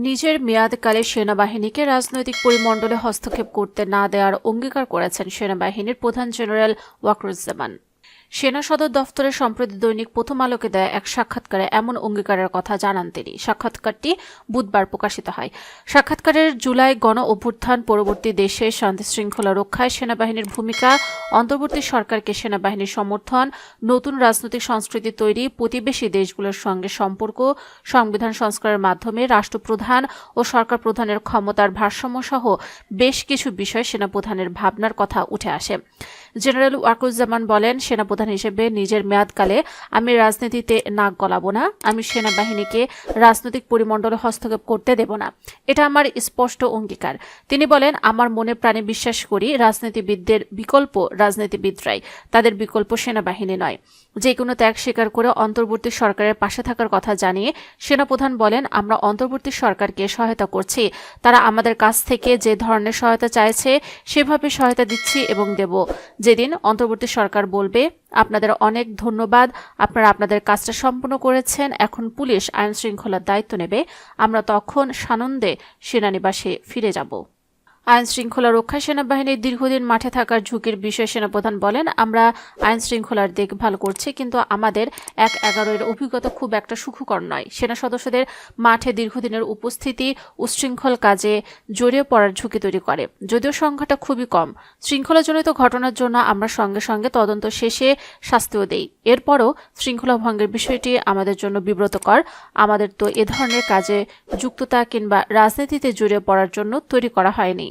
নিজের মেয়াদকালে সেনাবাহিনীকে রাজনৈতিক পরিমণ্ডলে হস্তক্ষেপ করতে না দেওয়ার অঙ্গীকার করেছেন সেনাবাহিনীর প্রধান জেনারেল ওয়াকরুজ্জামান। সেনা সদর দফতরে সম্প্রতি দৈনিক প্রথম আলোকে দেয়া এক সাক্ষাৎকারে এমন অঙ্গীকারের কথা জানান তিনি। সাক্ষাৎকারটি বুধবার প্রকাশিত হয়। সাক্ষাৎকারের জুলাই গণ অভ্যুত্থান পরবর্তী দেশে শান্তি শৃঙ্খলা রক্ষায় সেনাবাহিনীর ভূমিকা, অন্তর্বর্তী সরকারকে সেনাবাহিনীর সমর্থন, নতুন রাজনৈতিক সংস্কৃতি তৈরি, প্রতিবেশী দেশগুলোর সঙ্গে সম্পর্ক, সংবিধান সংস্কারের মাধ্যমে রাষ্ট্রপ্রধান ও সরকার প্রধানের ক্ষমতার ভারসাম্য সহ বেশ কিছু বিষয় সেনাপ্রধানের ভাবনার কথা উঠে আসে। জেনারেল ওয়াকরুজ্জামান বলেন, সেনাপ্রধান হিসেবে নিজের মেয়াদকালে আমি রাজনীতিতে নাক গলাবো না। আমি সেনাবাহিনীকে রাজনৈতিক পরিমণ্ডলে হস্তক্ষেপ করতে দেব না। এটা আমার স্পষ্ট অঙ্গীকার। তিনি বলেন, আমার মনে প্রাণে বিশ্বাস করি রাজনীতিবিদদের বিকল্প রাজনীতিবিদরাই, তাদের বিকল্প সেনাবাহিনী নয়। যে কোনো ত্যাগ স্বীকার করে অন্তর্বর্তী সরকারের পাশে থাকার কথা জানিয়ে সেনাপ্রধান বলেন, আমরা অন্তর্বর্তী সরকারকে সহায়তা করছি। তারা আমাদের কাছ থেকে যে ধরনের সহায়তা চাইছে সেভাবে সহায়তা দিচ্ছি এবং দেব। যেদিন অন্তর্বর্তী সরকার বলবে, আপনাদের অনেক ধন্যবাদ, আপনারা আপনাদের কাজটা সম্পূর্ণ করেছেন, এখন পুলিশ আইন শৃঙ্খলার দায়িত্ব নেবে, আমরা তখন সানন্দে সেনানিবাসে ফিরে যাব। আইন শৃঙ্খলা রক্ষায় সেনাবাহিনীর দীর্ঘদিন মাঠে থাকার ঝুঁকির বিষয়ে সেনাপ্রধান বলেন, আমরা আইন শৃঙ্খলার দেখভাল করছি, কিন্তু আমাদের ১/১১ অভিজ্ঞতা খুব একটা সুখকর নয়। সেনা সদস্যদের মাঠে দীর্ঘদিনের উপস্থিতি উচ্ছৃঙ্খল কাজে জড়িয়ে পড়ার ঝুঁকি তৈরি করে। যদিও সংখ্যাটা খুবই কম, শৃঙ্খলাজনিত ঘটনার জন্য আমরা সঙ্গে সঙ্গে তদন্ত শেষে শাস্তিও দেই। এরপরও শৃঙ্খলা ভঙ্গের বিষয়টি আমাদের জন্য বিব্রতকর। আমাদের তো এ ধরনের কাজে যুক্ততা কিংবা রাজনীতিতে জড়িয়ে পড়ার জন্য তৈরি করা হয়নি।